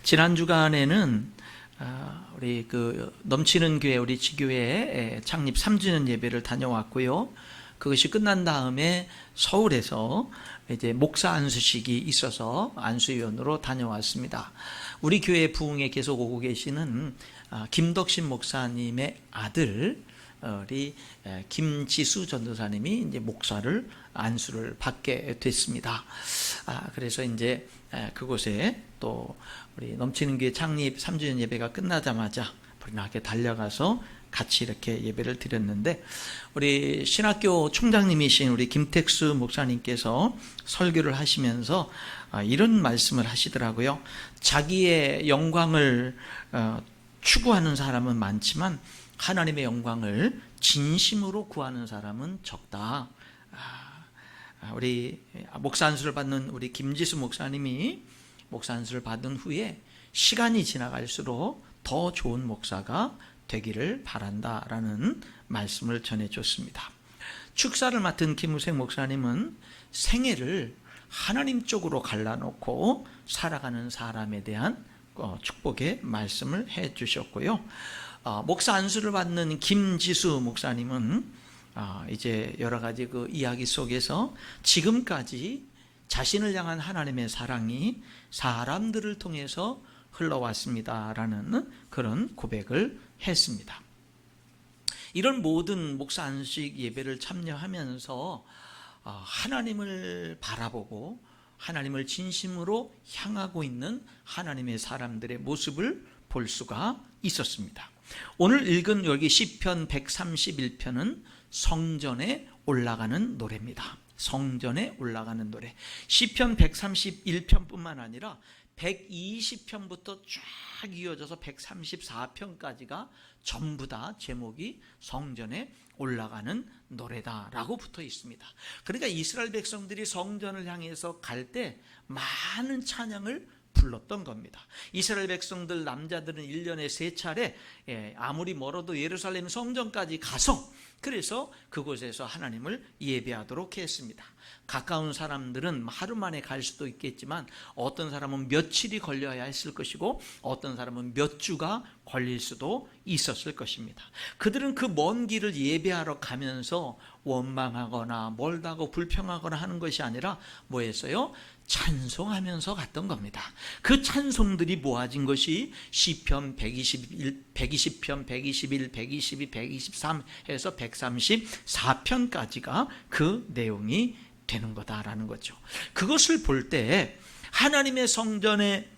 지난 주간에는 우리 넘치는 교회 우리 지교회 창립 3주년 예배를 다녀왔고요. 그것이 끝난 다음에 서울에서 이제 목사 안수식이 있어서 안수위원으로 다녀왔습니다. 우리 교회 부흥에 계속 오고 계시는 김덕신 목사님의 아들 우리 김지수 전도사님이 이제 목사를 안수를 받게 됐습니다. 그래서 이제 그곳에 또 우리 넘치는 교회 창립 3주년 예배가 끝나자마자 불나게 달려가서 같이 이렇게 예배를 드렸는데, 우리 신학교 총장님이신 우리 김택수 목사님께서 설교를 하시면서 이런 말씀을 하시더라고요. 자기의 영광을 추구하는 사람은 많지만 하나님의 영광을 진심으로 구하는 사람은 적다. 우리 목사 안수를 받는 우리 김지수 목사님이 목사 안수를 받은 후에 시간이 지나갈수록 더 좋은 목사가 되기를 바란다라는 말씀을 전해줬습니다. 축사를 맡은 김우생 목사님은 생애를 하나님 쪽으로 갈라놓고 살아가는 사람에 대한 축복의 말씀을 해주셨고요. 목사 안수를 받는 김지수 목사님은 이제 여러 가지 그 이야기 속에서 지금까지 자신을 향한 하나님의 사랑이 사람들을 통해서 흘러왔습니다라는 그런 고백을 했습니다. 이런 모든 목사 안식 예배를 참여하면서 하나님을 바라보고 하나님을 진심으로 향하고 있는 하나님의 사람들의 모습을 볼 수가 있었습니다. 오늘 읽은 여기 시편 131편은 성전에 올라가는 노래입니다. 성전에 올라가는 노래. 시편 131편뿐만 아니라 120편부터 쫙 이어져서 134편까지가 전부 다 제목이 성전에 올라가는 노래다라고 붙어 있습니다. 그러니까 이스라엘 백성들이 성전을 향해서 갈 때 많은 찬양을 불렀던 겁니다. 이스라엘 백성들 남자들은 1년에 3차례 아무리 멀어도 예루살렘 성전까지 가서 그래서 그곳에서 하나님을 예배하도록 했습니다. 가까운 사람들은 하루 만에 갈 수도 있겠지만 어떤 사람은 며칠이 걸려야 했을 것이고 어떤 사람은 몇 주가 걸릴 수도 있었을 것입니다. 그들은 그 먼 길을 예배하러 가면서 원망하거나 멀다고 불평하거나 하는 것이 아니라 뭐였어요? 찬송하면서 갔던 겁니다. 그 찬송들이 모아진 것이 시편 120편, 121, 122, 123 해서 134편까지가 그 내용이 되는 거다라는 거죠. 그것을 볼 때 하나님의 성전에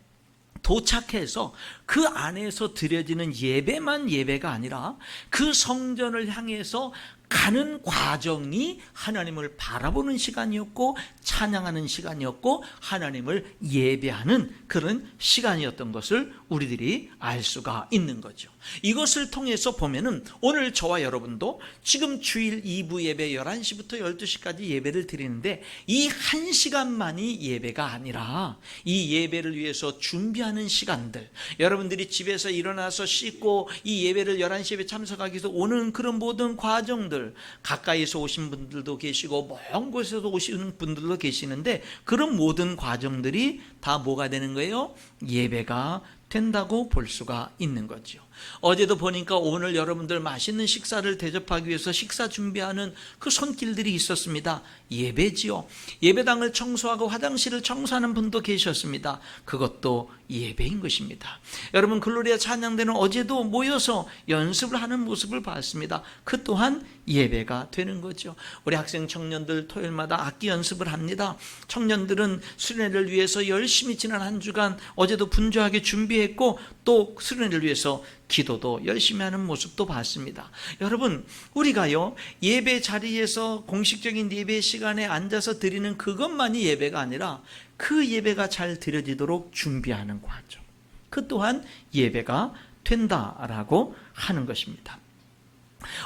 도착해서 그 안에서 드려지는 예배만 예배가 아니라 그 성전을 향해서 가는 과정이 하나님을 바라보는 시간이었고 찬양하는 시간이었고 하나님을 예배하는 그런 시간이었던 것을 우리들이 알 수가 있는 거죠. 이것을 통해서 보면은 오늘 저와 여러분도 지금 주일 2부 예배 11시부터 12시까지 예배를 드리는데 이 1시간만이 예배가 아니라 이 예배를 위해서 준비하는 시간들, 여러분들이 집에서 일어나서 씻고 이 예배를 11시 예배 참석하기 위해서 오는 그런 모든 과정들, 가까이서 오신 분들도 계시고 먼 곳에서 오시는 분들도 계시는데 그런 모든 과정들이 다 뭐가 되는 거예요? 예배가 된다고 볼 수가 있는 거죠. 어제도 보니까 오늘 여러분들 맛있는 식사를 대접하기 위해서 식사 준비하는 그 손길들이 있었습니다. 예배지요. 예배당을 청소하고 화장실을 청소하는 분도 계셨습니다. 그것도 예배인 것입니다. 여러분 글로리아 찬양대는 어제도 모여서 연습을 하는 모습을 봤습니다. 그 또한 예배가 되는 거죠. 우리 학생 청년들 토요일마다 악기 연습을 합니다. 청년들은 수련회를 위해서 열심히 지난 한 주간 어제도 분주하게 준비했고 또 수련회를 위해서 기도도 열심히 하는 모습도 봤습니다. 여러분 우리가요 예배 자리에서 공식적인 예배 시간에 앉아서 드리는 그것만이 예배가 아니라 그 예배가 잘 드려지도록 준비하는 과정, 그 또한 예배가 된다라고 하는 것입니다.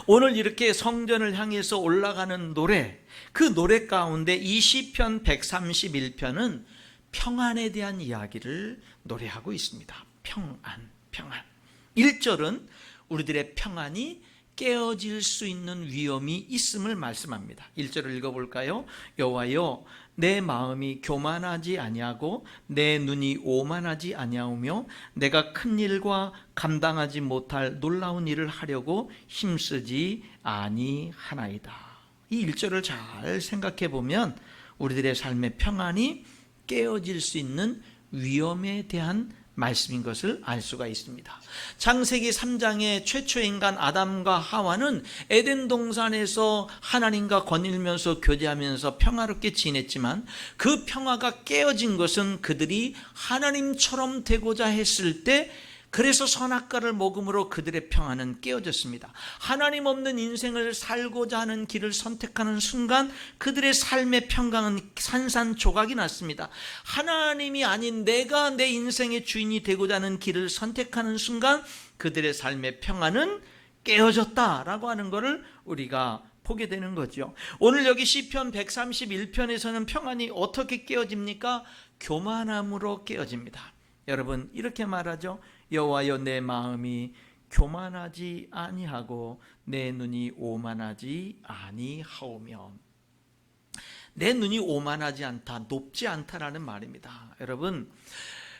오늘 이렇게 성전을 향해서 올라가는 노래, 그 노래 가운데 이 시편 131편은 평안에 대한 이야기를 노래하고 있습니다. 평안. 1절은 우리들의 평안이 깨어질 수 있는 위험이 있음을 말씀합니다. 1절을 읽어볼까요? 여호와여, 내 마음이 교만하지 아니하고 내 눈이 오만하지 아니하오며 내가 큰 일과 감당하지 못할 놀라운 일을 하려고 힘쓰지 아니하나이다. 이 1절을 잘 생각해 보면 우리들의 삶의 평안이 깨어질 수 있는 위험에 대한 말씀인 것을 알 수가 있습니다. 창세기 3장의 최초 인간 아담과 하와는 에덴 동산에서 하나님과 거닐면서 교제하면서 평화롭게 지냈지만 그 평화가 깨어진 것은 그들이 하나님처럼 되고자 했을 때, 그래서 선악과를 먹음으로 그들의 평화는 깨어졌습니다. 하나님 없는 인생을 살고자 하는 길을 선택하는 순간 그들의 삶의 평강은 산산조각이 났습니다. 하나님이 아닌 내가 내 인생의 주인이 되고자 하는 길을 선택하는 순간 그들의 삶의 평화는 깨어졌다라고 하는 것을 우리가 보게 되는 거죠. 오늘 여기 시편 131편에서는 평안이 어떻게 깨어집니까? 교만함으로 깨어집니다. 여러분, 이렇게 말하죠. 여호와여, 내 마음이 교만하지 아니하고 내 눈이 오만하지 아니하오며. 내 눈이 오만하지 않다, 높지 않다라는 말입니다. 여러분,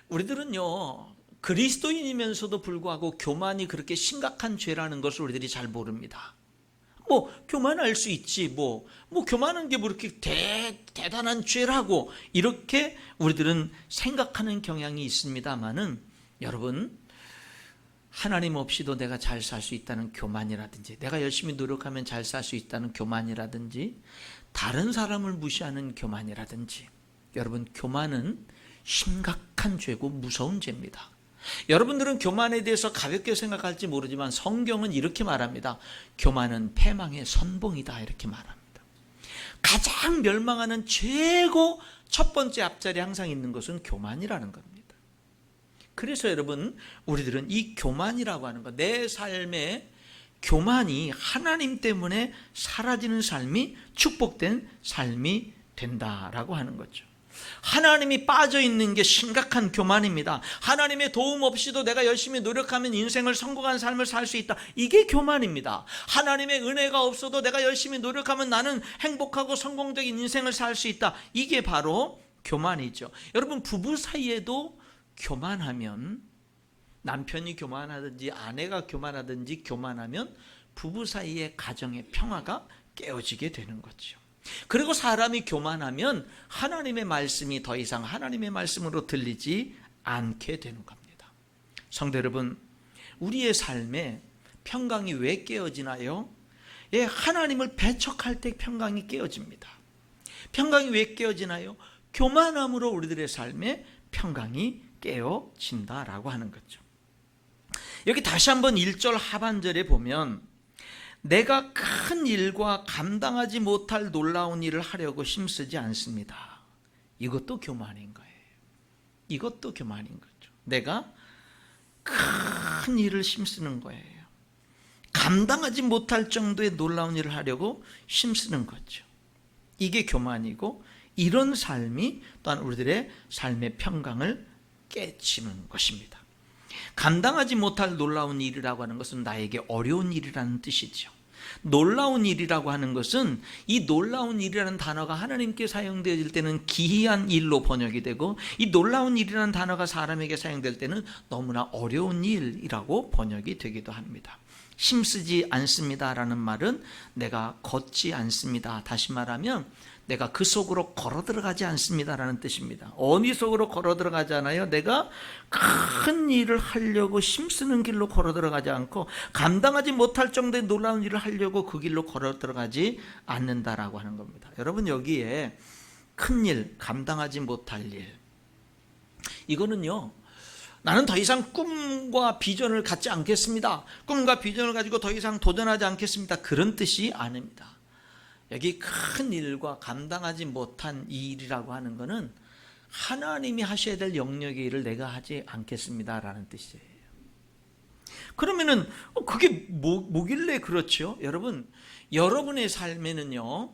우리들은요, 그리스도인이면서도 불구하고 교만이 그렇게 심각한 죄라는 것을 우리들이 잘 모릅니다. 교만할 수 있지, 교만한 게 그렇게 대단한 죄라고 이렇게 우리들은 생각하는 경향이 있습니다만은, 여러분, 하나님 없이도 내가 잘 살 수 있다는 교만이라든지, 내가 열심히 노력하면 잘 살 수 있다는 교만이라든지, 다른 사람을 무시하는 교만이라든지, 여러분, 교만은 심각한 죄고 무서운 죄입니다. 여러분들은 교만에 대해서 가볍게 생각할지 모르지만 성경은 이렇게 말합니다. 교만은 패망의 선봉이다, 이렇게 말합니다. 가장 멸망하는 최고 첫 번째 앞자리에 항상 있는 것은 교만이라는 겁니다. 그래서 여러분, 우리들은 이 교만이라고 하는 것, 내 삶의 교만이 하나님 때문에 사라지는 삶이 축복된 삶이 된다라고 하는 거죠. 하나님이 빠져 있는 게 심각한 교만입니다. 하나님의 도움 없이도 내가 열심히 노력하면 인생을 성공한 삶을 살 수 있다, 이게 교만입니다. 하나님의 은혜가 없어도 내가 열심히 노력하면 나는 행복하고 성공적인 인생을 살 수 있다, 이게 바로 교만이죠. 여러분, 부부 사이에도 교만하면, 남편이 교만하든지 아내가 교만하든지 교만하면 부부 사이의 가정의 평화가 깨어지게 되는 거죠. 그리고 사람이 교만하면 하나님의 말씀이 더 이상 하나님의 말씀으로 들리지 않게 되는 겁니다. 성도 여러분, 우리의 삶에 평강이 왜 깨어지나요? 하나님을 배척할 때 평강이 깨어집니다. 평강이 왜 깨어지나요? 교만함으로 우리들의 삶에 평강이 깨어진다라고 하는 거죠. 여기 다시 한번 1절 하반절에 보면 내가 큰 일과 감당하지 못할 놀라운 일을 하려고 힘쓰지 않습니다. 이것도 교만인 거예요. 이것도 교만인 거죠. 내가 큰 일을 힘쓰는 거예요. 감당하지 못할 정도의 놀라운 일을 하려고 힘쓰는 거죠. 이게 교만이고, 이런 삶이 또한 우리들의 삶의 평강을 깨치는 것입니다. 감당하지 못할 놀라운 일이라고 하는 것은 나에게 어려운 일이라는 뜻이죠. 놀라운 일이라고 하는 것은, 이 놀라운 일이라는 단어가 하나님께 사용되어질 때는 기이한 일로 번역이 되고, 이 놀라운 일이라는 단어가 사람에게 사용될 때는 너무나 어려운 일이라고 번역이 되기도 합니다. 힘쓰지 않습니다라는 말은 내가 걷지 않습니다, 다시 말하면 내가 그 속으로 걸어 들어가지 않습니다라는 뜻입니다. 어디 속으로 걸어 들어가지 않아요? 내가 큰 일을 하려고 힘쓰는 길로 걸어 들어가지 않고, 감당하지 못할 정도의 놀라운 일을 하려고 그 길로 걸어 들어가지 않는다라고 하는 겁니다. 여러분, 여기에 큰 일, 감당하지 못할 일, 이거는요, 나는 더 이상 꿈과 비전을 갖지 않겠습니다, 꿈과 비전을 가지고 더 이상 도전하지 않겠습니다, 그런 뜻이 아닙니다. 여기 큰 일과 감당하지 못한 이 일이라고 하는 것은 하나님이 하셔야 될 영역의 일을 내가 하지 않겠습니다라는 뜻이에요. 그러면은 그게 뭐길래 그렇죠? 여러분, 여러분의 삶에는요,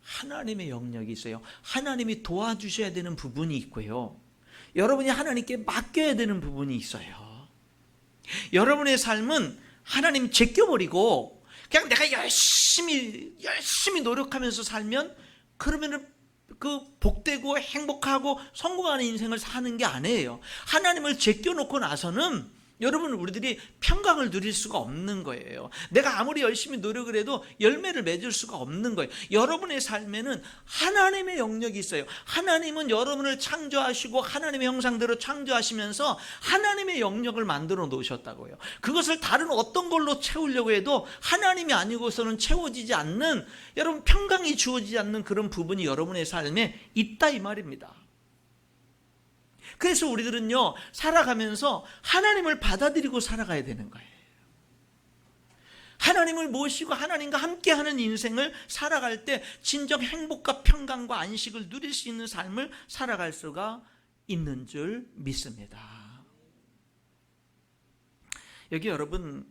하나님의 영역이 있어요. 하나님이 도와주셔야 되는 부분이 있고요, 여러분이 하나님께 맡겨야 되는 부분이 있어요. 여러분의 삶은 하나님 제껴버리고 그냥 내가 열심히 노력하면서 살면 그러면은 그 복되고 행복하고 성공하는 인생을 사는 게 아니에요. 하나님을 제껴놓고 나서는 여러분, 우리들이 평강을 누릴 수가 없는 거예요. 내가 아무리 열심히 노력을 해도 열매를 맺을 수가 없는 거예요. 여러분의 삶에는 하나님의 영역이 있어요. 하나님은 여러분을 창조하시고 하나님의 형상대로 창조하시면서 하나님의 영역을 만들어 놓으셨다고요. 그것을 다른 어떤 걸로 채우려고 해도 하나님이 아니고서는 채워지지 않는, 여러분, 평강이 주어지지 않는 그런 부분이 여러분의 삶에 있다, 이 말입니다. 그래서 우리들은요, 살아가면서 하나님을 받아들이고 살아가야 되는 거예요. 하나님을 모시고 하나님과 함께하는 인생을 살아갈 때 진정 행복과 평강과 안식을 누릴 수 있는 삶을 살아갈 수가 있는 줄 믿습니다. 여기 여러분,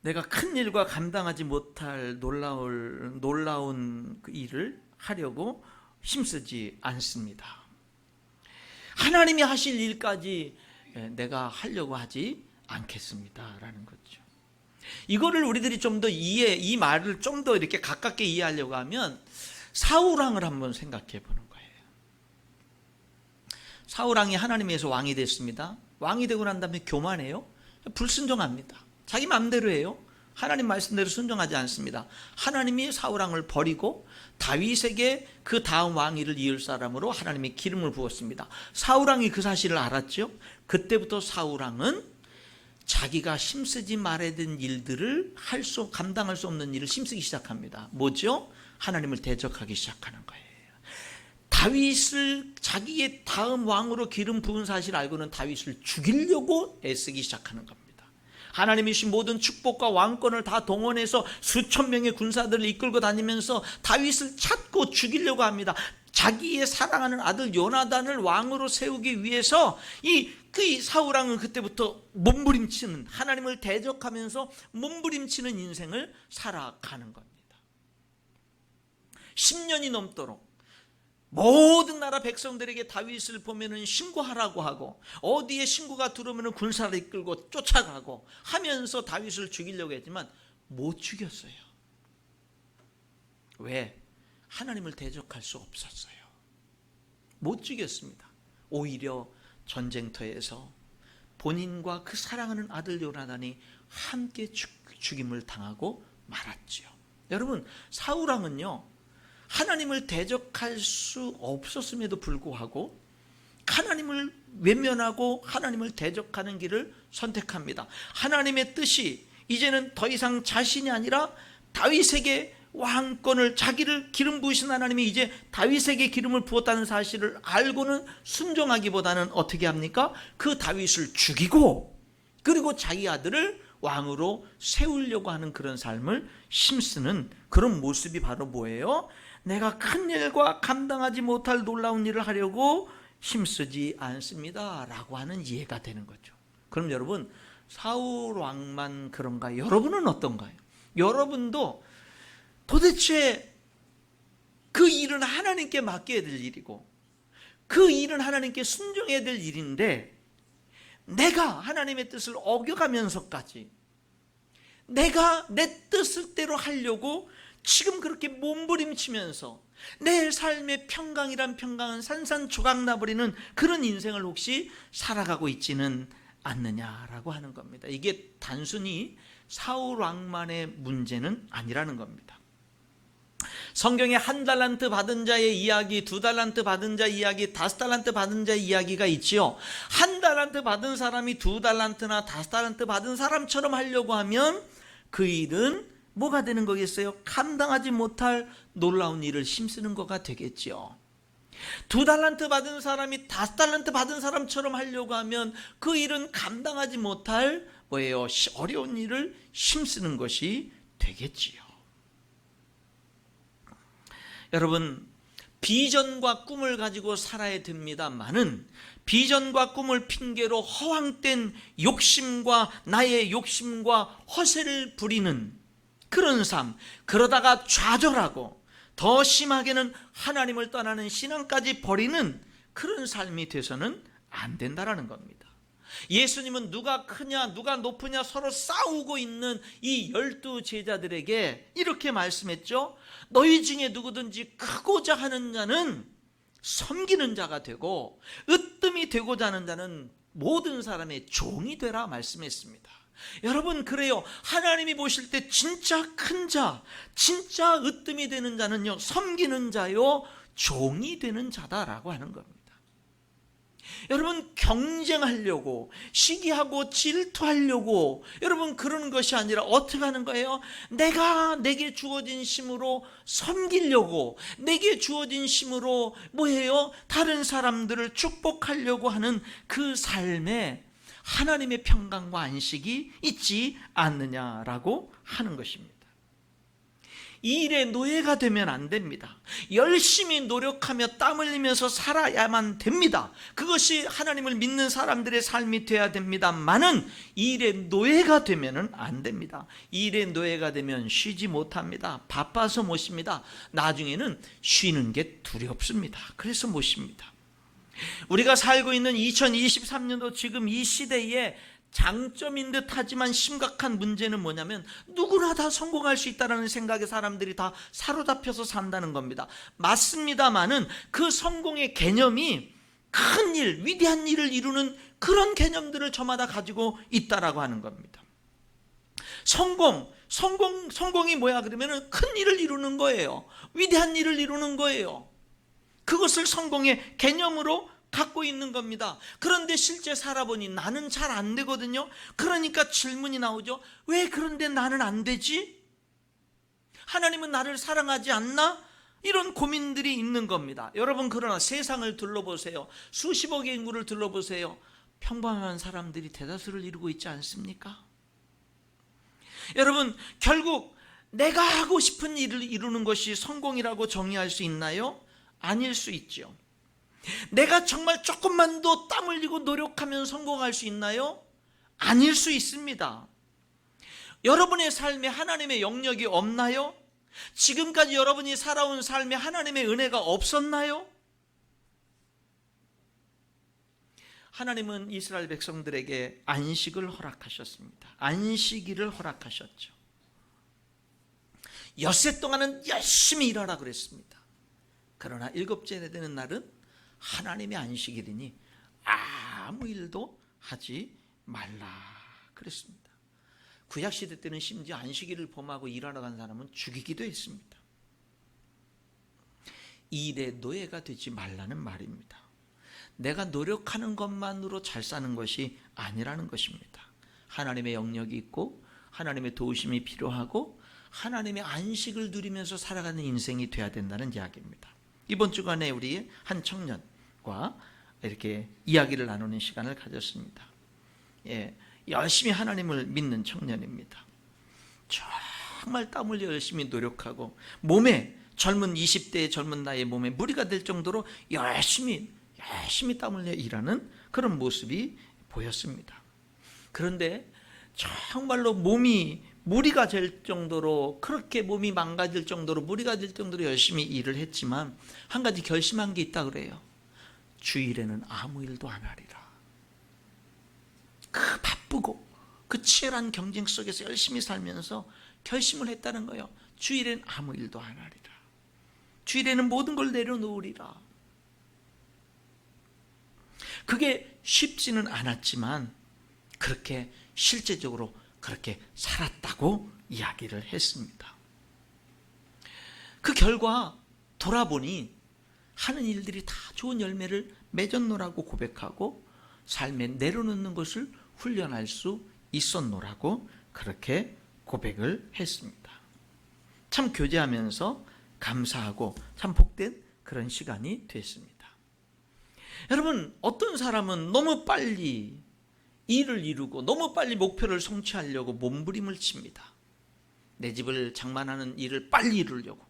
내가 큰 일과 감당하지 못할 놀라운 그 일을 하려고 힘쓰지 않습니다. 하나님이 하실 일까지 내가 하려고 하지 않겠습니다 라는 거죠. 이거를 우리들이 좀 더 이 말을 좀 더 이렇게 가깝게 이해하려고 하면 사울왕을 한번 생각해 보는 거예요. 사울왕이 하나님에서 왕이 됐습니다. 왕이 되고 난 다음에 교만해요. 불순종합니다. 자기 마음대로 해요. 하나님 말씀대로 순종하지 않습니다. 하나님이 사울왕을 버리고 다윗에게 그 다음 왕위를 이을 사람으로 하나님이 기름을 부었습니다. 사울왕이 그 사실을 알았죠. 그때부터 사울왕은 자기가 힘쓰지 말아야 되는 일들을 감당할 수 없는 일을 힘쓰기 시작합니다. 뭐죠? 하나님을 대적하기 시작하는 거예요. 다윗을 자기의 다음 왕으로 기름 부은 사실을 알고는 다윗을 죽이려고 애쓰기 시작하는 겁니다. 하나님이 주신 모든 축복과 왕권을 다 동원해서 수천 명의 군사들을 이끌고 다니면서 다윗을 찾고 죽이려고 합니다. 자기의 사랑하는 아들 요나단을 왕으로 세우기 위해서 이 사울왕은 그때부터 몸부림치는, 하나님을 대적하면서 몸부림치는 인생을 살아가는 겁니다. 10년이 넘도록 모든 나라 백성들에게 다윗을 보면은 신고하라고 하고, 어디에 신고가 들어오면은 군사를 이끌고 쫓아가고 하면서 다윗을 죽이려고 했지만 못 죽였어요. 왜? 하나님을 대적할 수 없었어요. 못 죽였습니다. 오히려 전쟁터에서 본인과 그 사랑하는 아들 요나단이 함께 죽임을 당하고 말았죠. 여러분, 사울왕은요, 하나님을 대적할 수 없었음에도 불구하고 하나님을 외면하고 하나님을 대적하는 길을 선택합니다. 하나님의 뜻이 이제는 더 이상 자신이 아니라 다윗에게 왕권을, 자기를 기름 부으신 하나님이 이제 다윗에게 기름을 부었다는 사실을 알고는 순종하기보다는 어떻게 합니까? 그 다윗을 죽이고 그리고 자기 아들을 왕으로 세우려고 하는 그런 삶을 힘쓰는 그런 모습이 바로 뭐예요? 내가 큰 일과 감당하지 못할 놀라운 일을 하려고 힘쓰지 않습니다 라고 하는 이해가 되는 거죠. 그럼 여러분, 사울 왕만 그런가요? 여러분은 어떤가요? 여러분도 도대체 그 일은 하나님께 맡겨야 될 일이고 그 일은 하나님께 순종해야 될 일인데, 내가 하나님의 뜻을 어겨가면서까지 내가 내 뜻대로 하려고 지금 그렇게 몸부림치면서 내 삶의 평강이란 평강은 산산조각 나버리는 그런 인생을 혹시 살아가고 있지는 않느냐라고 하는 겁니다. 이게 단순히 사울 왕만의 문제는 아니라는 겁니다. 성경에 1달란트 받은 자의 이야기, 2달란트 받은 자 이야기, 5달란트 받은 자 이야기가 있지요. 1달란트 받은 사람이 2달란트나 5달란트 받은 사람처럼 하려고 하면 그 일은 뭐가 되는 거겠어요? 감당하지 못할 놀라운 일을 힘쓰는 거가 되겠죠. 2달란트 받은 사람이 5달란트 받은 사람처럼 하려고 하면 그 일은 감당하지 못할 뭐예요? 어려운 일을 힘쓰는 것이 되겠지요. 여러분, 비전과 꿈을 가지고 살아야 됩니다만은 비전과 꿈을 핑계로 허황된 욕심과 나의 욕심과 허세를 부리는 그런 삶, 그러다가 좌절하고 더 심하게는 하나님을 떠나는 신앙까지 버리는 그런 삶이 돼서는 안 된다라는 겁니다. 예수님은 누가 크냐 누가 높으냐 서로 싸우고 있는 이 12제자들에게 이렇게 말씀했죠. 너희 중에 누구든지 크고자 하는 자는 섬기는 자가 되고 으뜸이 되고자 하는 자는 모든 사람의 종이 되라 말씀했습니다. 여러분, 그래요. 하나님이 보실 때 진짜 큰 자, 진짜 으뜸이 되는 자는요, 섬기는 자요, 종이 되는 자다라고 하는 겁니다. 여러분, 경쟁하려고, 시기하고 질투하려고, 여러분, 그러는 것이 아니라 어떻게 하는 거예요? 내게 주어진 힘으로 섬기려고, 내게 주어진 힘으로 뭐예요? 다른 사람들을 축복하려고 하는 그 삶에 하나님의 평강과 안식이 있지 않느냐라고 하는 것입니다. 이 일에 노예가 되면 안 됩니다. 열심히 노력하며 땀 흘리면서 살아야만 됩니다. 그것이 하나님을 믿는 사람들의 삶이 돼야 됩니다만은 이 일에 노예가 되면 안 됩니다. 이 일에 노예가 되면 쉬지 못합니다. 바빠서 못 쉽니다. 나중에는 쉬는 게 두렵습니다. 그래서 못 쉽니다. 우리가 살고 있는 2023년도 지금 이 시대에 장점인 듯 하지만 심각한 문제는 뭐냐면 누구나 다 성공할 수 있다는 생각에 사람들이 다 사로잡혀서 산다는 겁니다. 맞습니다만은 그 성공의 개념이 큰 일, 위대한 일을 이루는 그런 개념들을 저마다 가지고 있다라고 하는 겁니다. 성공이 뭐야 그러면은 큰 일을 이루는 거예요. 위대한 일을 이루는 거예요. 그것을 성공의 개념으로 갖고 있는 겁니다. 그런데 실제 살아보니 나는 잘 안 되거든요. 그러니까 질문이 나오죠. 왜 그런데 나는 안 되지? 하나님은 나를 사랑하지 않나? 이런 고민들이 있는 겁니다. 여러분, 그러나 세상을 둘러보세요. 수십억의 인구를 둘러보세요. 평범한 사람들이 대다수를 이루고 있지 않습니까? 여러분, 결국 내가 하고 싶은 일을 이루는 것이 성공이라고 정의할 수 있나요? 아닐 수 있죠. 내가 정말 조금만 더 땀 흘리고 노력하면 성공할 수 있나요? 아닐 수 있습니다. 여러분의 삶에 하나님의 영역이 없나요? 지금까지 여러분이 살아온 삶에 하나님의 은혜가 없었나요? 하나님은 이스라엘 백성들에게 안식을 허락하셨습니다. 안식일을 허락하셨죠. 엿새 동안은 열심히 일하라 그랬습니다. 그러나 일곱째 되는 날은 하나님의 안식일이니 아무 일도 하지 말라 그랬습니다. 구약시대 때는 심지어 안식일을 범하고 일하러 간 사람은 죽이기도 했습니다. 이 일에 노예가 되지 말라는 말입니다. 내가 노력하는 것만으로 잘 사는 것이 아니라는 것입니다. 하나님의 영역이 있고 하나님의 도우심이 필요하고 하나님의 안식을 누리면서 살아가는 인생이 돼야 된다는 이야기입니다. 이번 주간에 우리 한 청년과 이렇게 이야기를 나누는 시간을 가졌습니다. 열심히 하나님을 믿는 청년입니다. 정말 땀 흘려 열심히 노력하고 몸에 젊은 20대의 젊은 나이의 몸에 무리가 될 정도로 열심히 땀 흘려 일하는 그런 모습이 보였습니다. 그런데 정말로 몸이 무리가 될 정도로, 그렇게 몸이 망가질 정도로, 무리가 될 정도로 열심히 일을 했지만 한 가지 결심한 게 있다 그래요. 주일에는 아무 일도 안 하리라. 그 바쁘고 그 치열한 경쟁 속에서 열심히 살면서 결심을 했다는 거예요. 주일에는 아무 일도 안 하리라. 주일에는 모든 걸 내려놓으리라. 그게 쉽지는 않았지만 그렇게 실제적으로 그렇게 살았다고 이야기를 했습니다. 그 결과 돌아보니 하는 일들이 다 좋은 열매를 맺었노라고 고백하고 삶에 내려놓는 것을 훈련할 수 있었노라고 그렇게 고백을 했습니다. 참 교제하면서 감사하고 참 복된 그런 시간이 됐습니다. 여러분, 어떤 사람은 너무 빨리 일을 이루고 너무 빨리 목표를 성취하려고 몸부림을 칩니다. 내 집을 장만하는 일을 빨리 이루려고,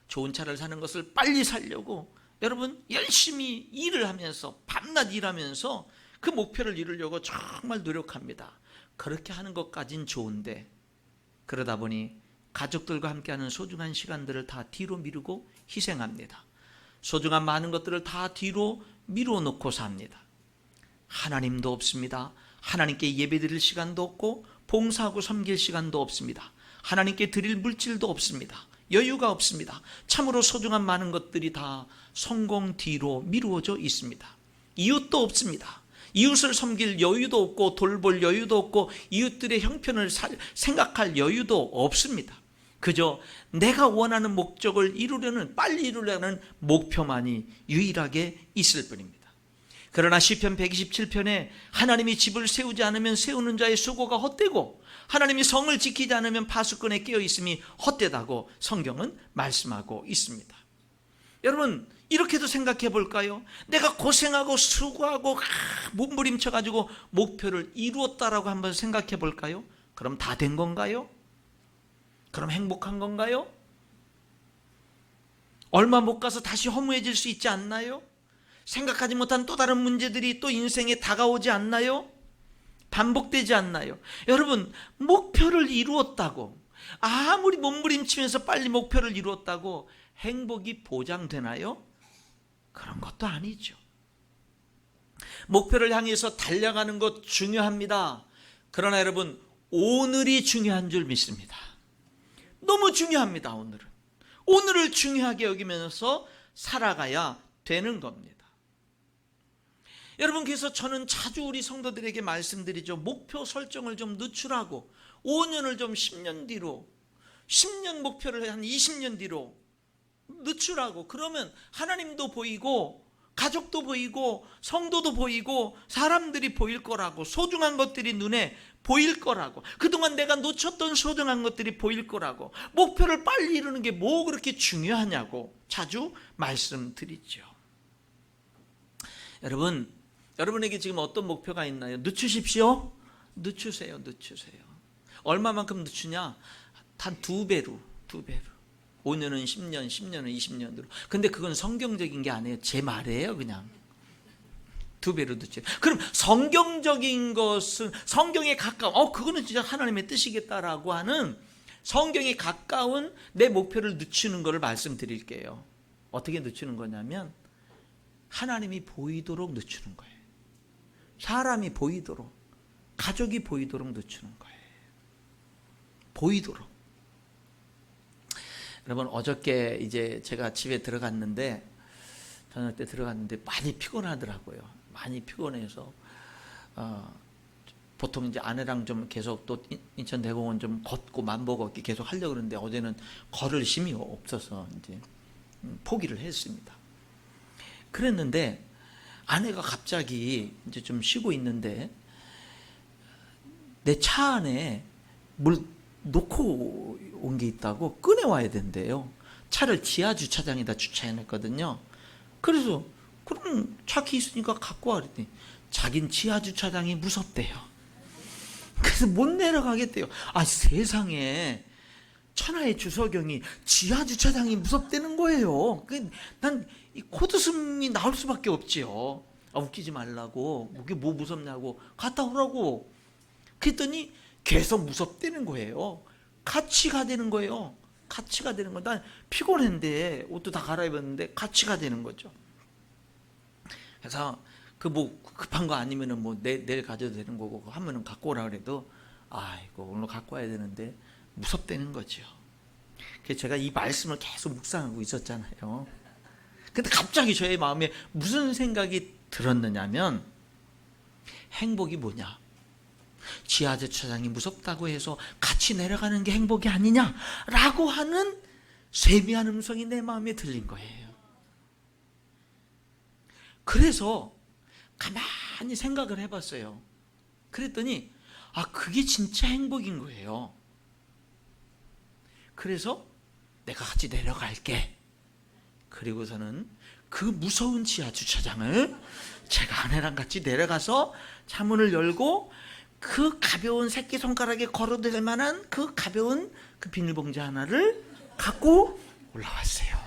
좋은 차를 사는 것을 빨리 살려고 여러분 열심히 일을 하면서 밤낮 일하면서 그 목표를 이루려고 정말 노력합니다. 그렇게 하는 것까진 좋은데 그러다 보니 가족들과 함께하는 소중한 시간들을 다 뒤로 미루고 희생합니다. 소중한 많은 것들을 다 뒤로 미루어 놓고 삽니다. 하나님도 없습니다. 하나님께 예배드릴 시간도 없고 봉사하고 섬길 시간도 없습니다. 하나님께 드릴 물질도 없습니다. 여유가 없습니다. 참으로 소중한 많은 것들이 다 성공 뒤로 미루어져 있습니다. 이웃도 없습니다. 이웃을 섬길 여유도 없고 돌볼 여유도 없고 이웃들의 형편을 생각할 여유도 없습니다. 그저 내가 원하는 목적을 빨리 이루려는 목표만이 유일하게 있을 뿐입니다. 그러나 시편 127편에 하나님이 집을 세우지 않으면 세우는 자의 수고가 헛되고 하나님이 성을 지키지 않으면 파수꾼에 깨어 있음이 헛되다고 성경은 말씀하고 있습니다. 여러분, 이렇게도 생각해 볼까요? 내가 고생하고 수고하고 몸부림쳐 가지고 목표를 이루었다라고 한번 생각해 볼까요? 그럼 다 된 건가요? 그럼 행복한 건가요? 얼마 못 가서 다시 허무해질 수 있지 않나요? 생각하지 못한 또 다른 문제들이 또 인생에 다가오지 않나요? 반복되지 않나요? 여러분, 목표를 이루었다고, 아무리 몸부림치면서 빨리 목표를 이루었다고 행복이 보장되나요? 그런 것도 아니죠. 목표를 향해서 달려가는 것 중요합니다. 그러나 여러분, 오늘이 중요한 줄 믿습니다. 너무 중요합니다. 오늘을 중요하게 여기면서 살아가야 되는 겁니다. 여러분, 그래서 저는 자주 우리 성도들에게 말씀드리죠. 목표 설정을 좀 늦추라고. 5년을 좀 10년 뒤로, 10년 목표를 한 20년 뒤로 늦추라고. 그러면 하나님도 보이고 가족도 보이고 성도도 보이고 사람들이 보일 거라고. 소중한 것들이 눈에 보일 거라고. 그동안 내가 놓쳤던 소중한 것들이 보일 거라고. 목표를 빨리 이루는 게 뭐 그렇게 중요하냐고 자주 말씀드리죠. 여러분에게 지금 어떤 목표가 있나요? 늦추십시오. 늦추세요. 얼마만큼 늦추냐? 한 2배로. 5년은 10년, 10년은 20년으로. 근데 그건 성경적인 게 아니에요. 제 말이에요, 그냥. 2배로 늦춰요. 그럼 성경적인 것은 성경에 가까운, 그거는 진짜 하나님의 뜻이겠다라고 하는 성경에 가까운 내 목표를 늦추는 것을 말씀드릴게요. 어떻게 늦추는 거냐면 하나님이 보이도록 늦추는 거예요. 사람이 보이도록, 가족이 보이도록 늦추는 거예요. 보이도록. 여러분, 어저께 이제 제가 집에 들어갔는데, 저녁 때 들어갔는데 많이 피곤하더라고요. 많이 피곤해서 보통 이제 아내랑 좀 계속 또 인천대공원 좀 걷고 만보 걷기 계속 하려고 그러는데 어제는 걸을 힘이 없어서 이제 포기를 했습니다. 그랬는데 아내가 갑자기 이제 좀 쉬고 있는데 내 차 안에 물 놓고 온 게 있다고 꺼내와야 된대요. 차를 지하 주차장에다 주차해놨거든요. 그래서 그럼 차 키 있으니까 갖고 와 그랬더니 자긴 지하 주차장이 무섭대요. 그래서 못 내려가겠대요. 세상에 천하의 주석영이 지하 주차장이 무섭다는 거예요. 난 이 코드숨이 나올 수밖에 없지요. 웃기지 말라고, 그게 뭐 무섭냐고, 갔다 오라고. 그랬더니 계속 무섭다는 거예요. 같이 가되는 거예요. 같이 가되는 거. 난 피곤했는데 옷도 다 갈아입었는데 같이 가되는 거죠. 그래서 급한 거 아니면은 내일 가져도 되는 거고 하면은 갖고 오라 그래도 이거 오늘 갖고 와야 되는데 무섭다는 거죠. 그래서 제가 이 말씀을 계속 묵상하고 있었잖아요. 근데 갑자기 저의 마음에 무슨 생각이 들었느냐면 행복이 뭐냐? 지하 주차장이 무섭다고 해서 같이 내려가는 게 행복이 아니냐라고 하는 세미한 음성이 내 마음에 들린 거예요. 그래서 가만히 생각을 해봤어요. 그랬더니 그게 진짜 행복인 거예요. 그래서 내가 같이 내려갈게. 그리고서는 그 무서운 지하 주차장을 제가 아내랑 같이 내려가서 차문을 열고 그 가벼운 새끼손가락에 걸어도 될 만한 그 가벼운 그 비닐봉지 하나를 갖고 올라왔어요.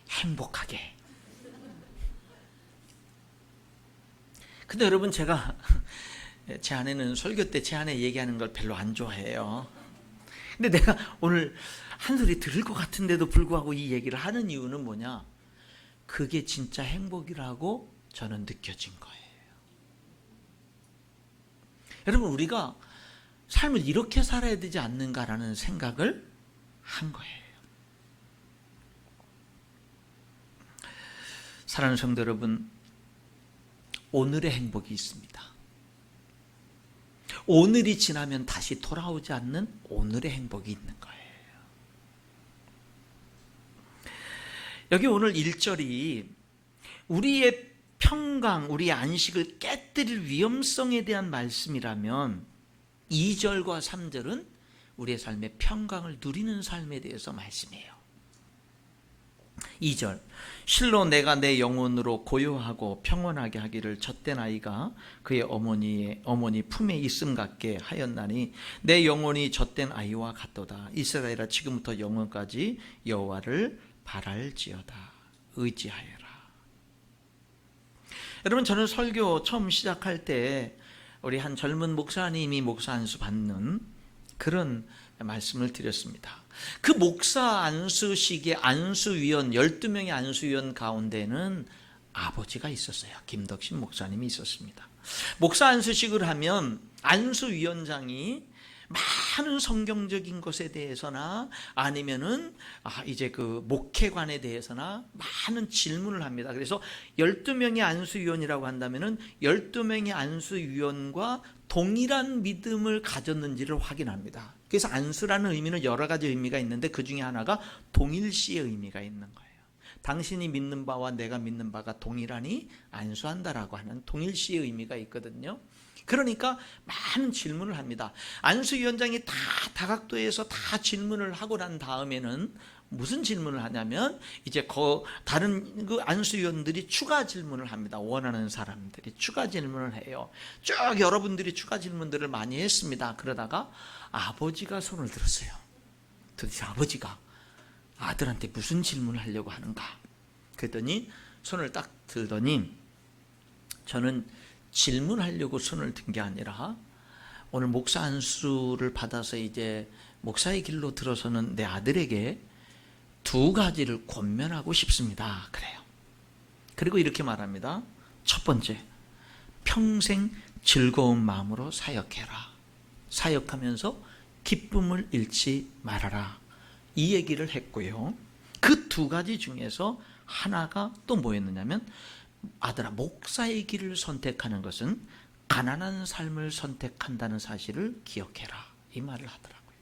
행복하게. 근데 여러분, 제가 제 아내는 설교 때 제 아내 얘기하는 걸 별로 안 좋아해요. 근데 내가 오늘 한 소리 들을 것 같은데도 불구하고 이 얘기를 하는 이유는 뭐냐? 그게 진짜 행복이라고 저는 느껴진 거예요. 여러분, 우리가 삶을 이렇게 살아야 되지 않는가라는 생각을 한 거예요. 사랑하는 성도 여러분, 오늘의 행복이 있습니다. 오늘이 지나면 다시 돌아오지 않는 오늘의 행복이 있는 거예요. 여기 오늘 1절이 우리의 평강, 우리의 안식을 깨뜨릴 위험성에 대한 말씀이라면 2절과 3절은 우리의 삶의 평강을 누리는 삶에 대해서 말씀해요. 2절, 실로 내가 내 영혼으로 고요하고 평온하게 하기를 젖된 아이가 그의 어머니 품에 있음 같게 하였나니 내 영혼이 젖된 아이와 같도다. 이스라엘아, 지금부터 영원까지 여호와를 바랄지어다. 의지하여라. 여러분, 저는 설교 처음 시작할 때 우리 한 젊은 목사님이 목사 안수 받는 그런 말씀을 드렸습니다. 그 목사 안수식의 안수위원 12명의 안수위원 가운데는 아버지가 있었어요. 김덕신 목사님이 있었습니다. 목사 안수식을 하면 안수위원장이 많은 성경적인 것에 대해서나 아니면은 이제 그 목회관에 대해서나 많은 질문을 합니다. 그래서 12명의 안수위원이라고 한다면은 12명의 안수위원과 동일한 믿음을 가졌는지를 확인합니다. 그래서 안수라는 의미는 여러 가지 의미가 있는데 그 중에 하나가 동일시의 의미가 있는 거예요. 당신이 믿는 바와 내가 믿는 바가 동일하니 안수한다라고 하는 동일시의 의미가 있거든요. 그러니까 많은 질문을 합니다. 안수위원장이 다 다각도에서 다 질문을 하고 난 다음에는 무슨 질문을 하냐면 이제 다른 그 안수위원들이 추가 질문을 합니다. 원하는 사람들이 추가 질문을 해요. 쭉 여러분들이 추가 질문들을 많이 했습니다. 그러다가 아버지가 손을 들었어요. 도대체 아버지가 아들한테 무슨 질문을 하려고 하는가? 그랬더니 손을 딱 들더니 저는 질문하려고 손을 든 게 아니라 오늘 목사 안수를 받아서 이제 목사의 길로 들어서는 내 아들에게 2가지를 권면하고 싶습니다. 그래요. 그리고 이렇게 말합니다. 첫 번째, 평생 즐거운 마음으로 사역해라. 사역하면서 기쁨을 잃지 말아라. 이 얘기를 했고요. 그 2가지 중에서 하나가 또 뭐였느냐면 아들아, 목사의 길을 선택하는 것은 가난한 삶을 선택한다는 사실을 기억해라. 이 말을 하더라고요.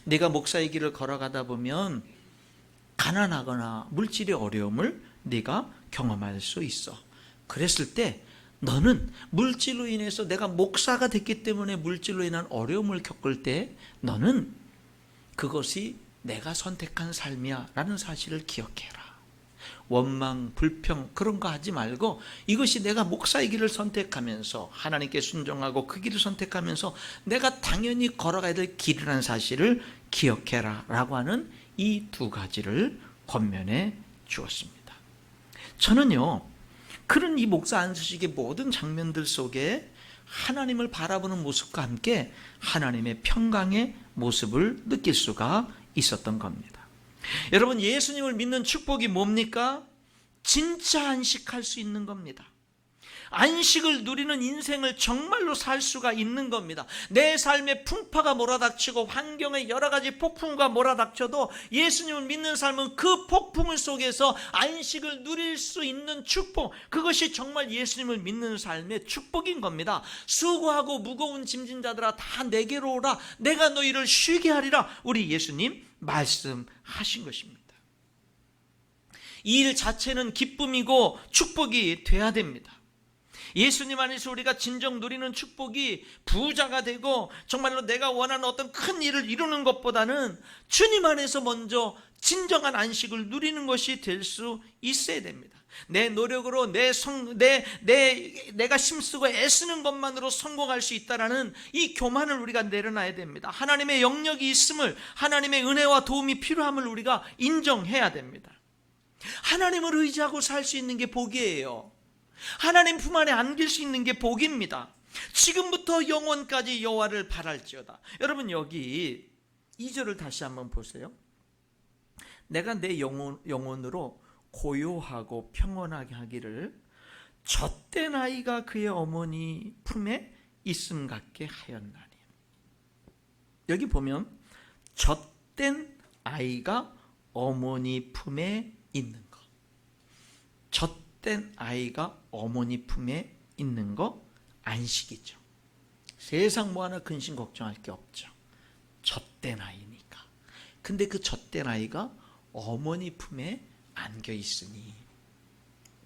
내가 목사의 길을 걸어가다 보면 가난하거나 물질의 어려움을 네가 경험할 수 있어. 그랬을 때 너는 물질로 인해서 내가 목사가 됐기 때문에 물질로 인한 어려움을 겪을 때 너는 그것이 내가 선택한 삶이야 라는 사실을 기억해라. 원망, 불평 그런 거 하지 말고 이것이 내가 목사의 길을 선택하면서 하나님께 순종하고 그 길을 선택하면서 내가 당연히 걸어가야 될 길이라는 사실을 기억해라 라고 하는 이 2가지를 권면해 주었습니다. 저는요, 그런 이 목사 안수식의 모든 장면들 속에 하나님을 바라보는 모습과 함께 하나님의 평강의 모습을 느낄 수가 있었던 겁니다. 여러분, 예수님을 믿는 축복이 뭡니까? 진짜 안식할 수 있는 겁니다. 안식을 누리는 인생을 정말로 살 수가 있는 겁니다. 내 삶에 풍파가 몰아닥치고 환경에 여러 가지 폭풍과 몰아닥쳐도 예수님을 믿는 삶은 그 폭풍 속에서 안식을 누릴 수 있는 축복, 그것이 정말 예수님을 믿는 삶의 축복인 겁니다. 수고하고 무거운 짐진 자들아 다 내게로 오라, 내가 너희를 쉬게 하리라, 우리 예수님 말씀하신 것입니다. 이 일 자체는 기쁨이고 축복이 돼야 됩니다. 예수님 안에서 우리가 진정 누리는 축복이 부자가 되고 정말로 내가 원하는 어떤 큰 일을 이루는 것보다는 주님 안에서 먼저 진정한 안식을 누리는 것이 될 수 있어야 됩니다. 내 노력으로 내가 힘쓰고 애쓰는 것만으로 성공할 수 있다라는 이 교만을 우리가 내려놔야 됩니다. 하나님의 영역이 있음을, 하나님의 은혜와 도움이 필요함을 우리가 인정해야 됩니다. 하나님을 의지하고 살 수 있는 게 복이에요. 하나님 품 안에 안길 수 있는 게 복입니다. 지금부터 영원까지 여호와를 바랄지어다. 여러분, 여기 2절을 다시 한번 보세요. 내가 내 영혼으로 고요하고 평온하게 하기를 젖된 아이가 그의 어머니 품에 있음 같게 하였나니. 여기 보면 젖된 아이가 어머니 품에 있는 것, 젖된 아이가 어머니 품에 있는 거 안식이죠. 세상 뭐 하나 근심 걱정할 게 없죠. 젖된 아이니까. 근데 그 젖된 아이가 어머니 품에 안겨 있으니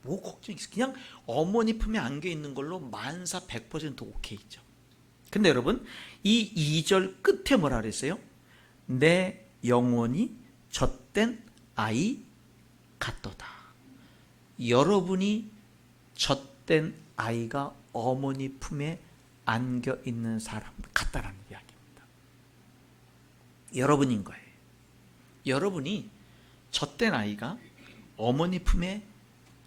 뭐 걱정이 있어. 그냥 어머니 품에 안겨 있는 걸로 만사 100% 오케이죠. 근데 여러분, 이 2절 끝에 뭐라 그랬어요? 내 영혼이 젖된 아이 같도다. 여러분이 젖된 아이가 어머니 품에 안겨 있는 사람 같다라는 이야기입니다. 여러분인 거예요. 여러분이 젖된 아이가 어머니 품에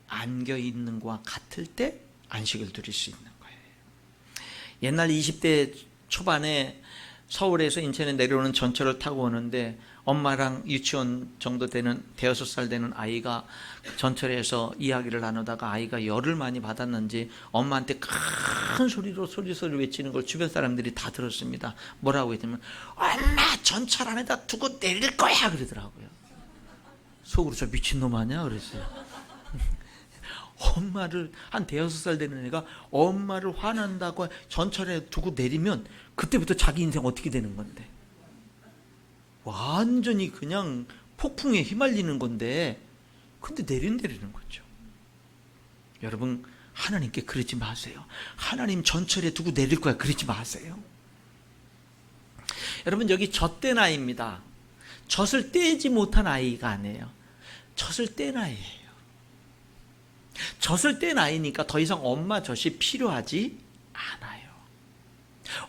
안겨 있는 것과 같을 때 안식을 누릴 수 있는 거예요. 옛날 20대 초반에 서울에서 인천에 내려오는 전철을 타고 오는데 엄마랑 유치원 정도 되는 대여섯 살 되는 아이가 전철에서 이야기를 나누다가 아이가 열을 많이 받았는지 엄마한테 큰 소리로 소리 외치는 걸 주변 사람들이 다 들었습니다. 뭐라고 했냐면 엄마 전철 안에다 두고 내릴 거야 그러더라고요. 속으로 저 미친놈 아니야 그랬어요. 엄마를, 한 대여섯 살 되는 애가 엄마를 화난다고 전철에 두고 내리면 그때부터 자기 인생 어떻게 되는 건데, 완전히 그냥 폭풍에 휘말리는 건데, 근데 내리는 거죠. 여러분, 하나님께 그러지 마세요. 하나님 전철에 두고 내릴 거야 그러지 마세요. 여러분, 여기 젖된 아이입니다. 젖을 떼지 못한 아이가 아니에요. 젖을 뗀 아이예요. 젖을 뗀 아이니까 더 이상 엄마 젖이 필요하지 않아요.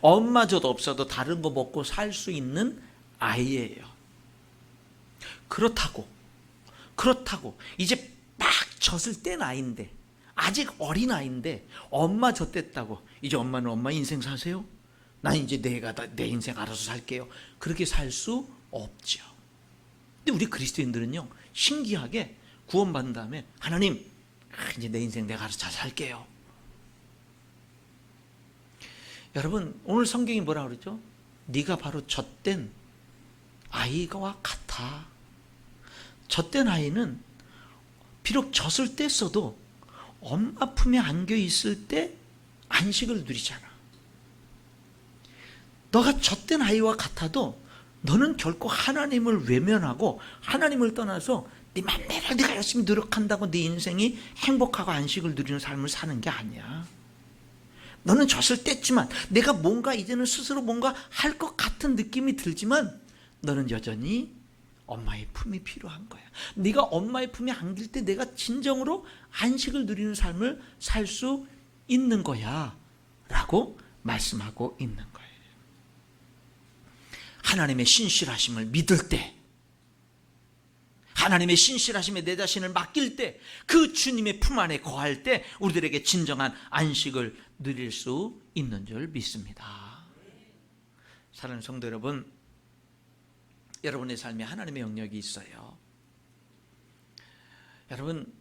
엄마 젖 없어도 다른 거 먹고 살 수 있는 아이예요. 그렇다고 이제 막 젖을 뗀 아이인데, 아직 어린 아이인데 엄마 젖 뗐다고 이제 엄마는 엄마 인생 사세요? 난 이제 내가 내 인생 알아서 살게요. 그렇게 살 수 없죠. 근데 우리 그리스도인들은요, 신기하게 구원받은 다음에 하나님 이제 내 인생 내가 알아서 잘 살게요. 여러분, 오늘 성경이 뭐라 그러죠? 네가 바로 젖된 아이와 같아. 젖된 아이는 비록 젖을 뗐어도 엄마 품에 안겨 있을 때 안식을 누리잖아. 너가 젖된 아이와 같아도 너는 결코 하나님을 외면하고 하나님을 떠나서 네 맘대로 네가 열심히 노력한다고 네 인생이 행복하고 안식을 누리는 삶을 사는 게 아니야. 너는 젖을 뗐지만 내가 뭔가 이제는 스스로 뭔가 할 것 같은 느낌이 들지만 너는 여전히 엄마의 품이 필요한 거야. 네가 엄마의 품에 안길 때 내가 진정으로 안식을 누리는 삶을 살 수 있는 거야 라고 말씀하고 있는 거예요. 하나님의 신실하심을 믿을 때, 하나님의 신실하심에 내 자신을 맡길 때, 그 주님의 품 안에 거할 때 우리들에게 진정한 안식을 누릴 수 있는 줄 믿습니다. 사랑하는 성도 여러분, 여러분의 삶에 하나님의 영역이 있어요. 여러분,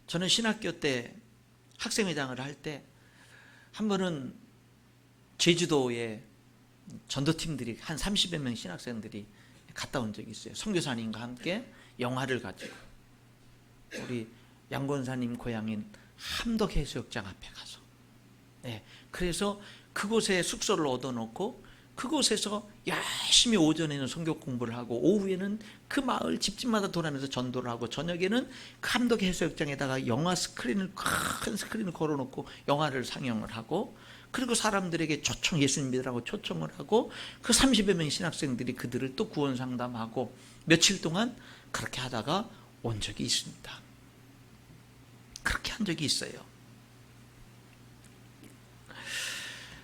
저는 신학교 때 학생회장을 할 때 한 번은 제주도에 전도팀들이 한 30여 명 신학생들이 갔다 온 적이 있어요. 선교사님과 함께 영화를 가지고 우리 양권사님 고향인 함덕해수욕장 앞에 가서, 그래서 그곳에 숙소를 얻어놓고 그곳에서 열심히 오전에는 성경 공부를 하고 오후에는 그 마을 집집마다 돌아다니면서 전도를 하고 저녁에는 그 함덕해수욕장에다가 영화 스크린을, 큰 스크린을 걸어놓고 영화를 상영을 하고, 그리고 사람들에게 초청, 예수님 믿으라고 초청을 하고 그 30여 명의 신학생들이 그들을 또 구원 상담하고 며칠 동안 그렇게 하다가 온 적이 있습니다. 그렇게 한 적이 있어요.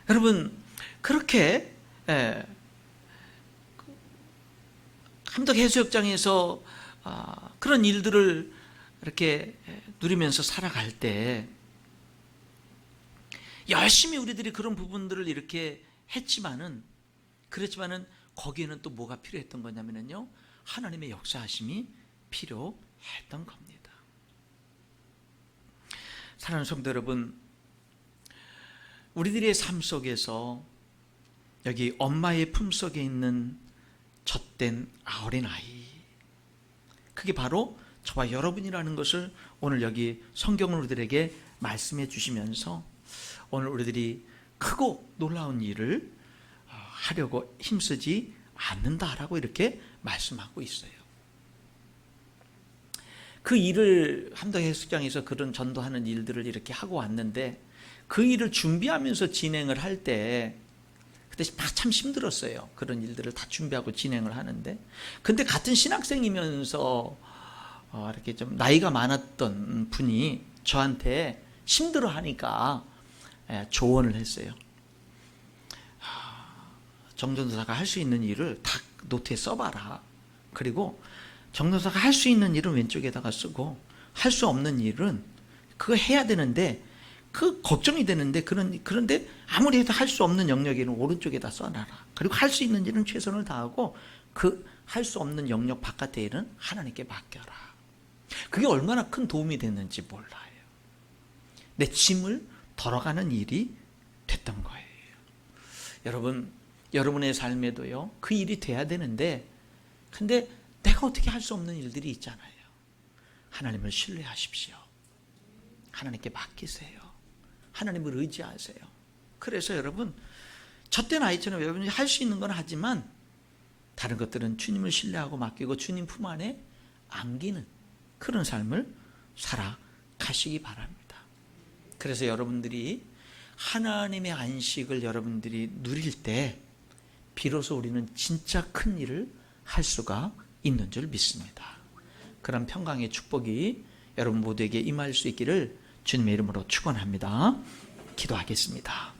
여러분, 그렇게 함덕해수욕장에서 그런 일들을 이렇게 누리면서 살아갈 때 열심히 우리들이 그런 부분들을 이렇게 했지만은, 그랬지만은 거기에는 또 뭐가 필요했던 거냐면요, 하나님의 역사하심이 필요했던 겁니다. 사랑하는 성도 여러분, 우리들의 삶 속에서 여기 엄마의 품속에 있는 젖된 어린아이, 그게 바로 저와 여러분이라는 것을 오늘 여기 성경을 우리들에게 말씀해 주시면서 오늘 우리들이 크고 놀라운 일을 하려고 힘쓰지 않는다라고 이렇게 말씀하고 있어요. 그 일을 함덕 해수장에서 그런 전도하는 일들을 이렇게 하고 왔는데, 그 일을 준비하면서 진행을 할 때 그때 참 힘들었어요. 그런 일들을 다 준비하고 진행을 하는데, 근데 같은 신학생이면서 이렇게 좀 나이가 많았던 분이 저한테 힘들어하니까 조언을 했어요. 정전도사가 할 수 있는 일을 다 노트에 써봐라. 그리고 정전도사가 할 수 있는 일은 왼쪽에다가 쓰고, 할 수 없는 일은 그거 해야 되는데, 그 걱정이 되는데, 그런데 아무리 해도 할 수 없는 영역에는 오른쪽에다 써놔라. 그리고 할 수 있는 일은 최선을 다하고, 그 할 수 없는 영역 바깥의 일은 하나님께 맡겨라. 그게 얼마나 큰 도움이 됐는지 몰라요. 내 짐을 덜어가는 일이 됐던 거예요. 여러분, 여러분의 삶에도요, 그 일이 돼야 되는데, 근데 내가 어떻게 할 수 없는 일들이 있잖아요. 하나님을 신뢰하십시오. 하나님께 맡기세요. 하나님을 의지하세요. 그래서 여러분, 젖된 아이처럼 여러분이 할 수 있는 건 하지만 다른 것들은 주님을 신뢰하고 맡기고 주님 품 안에 안기는 그런 삶을 살아가시기 바랍니다. 그래서 여러분들이 하나님의 안식을 여러분들이 누릴 때 비로소 우리는 진짜 큰 일을 할 수가 있는 줄 믿습니다. 그런 평강의 축복이 여러분 모두에게 임할 수 있기를 주님의 이름으로 축원합니다. 기도하겠습니다.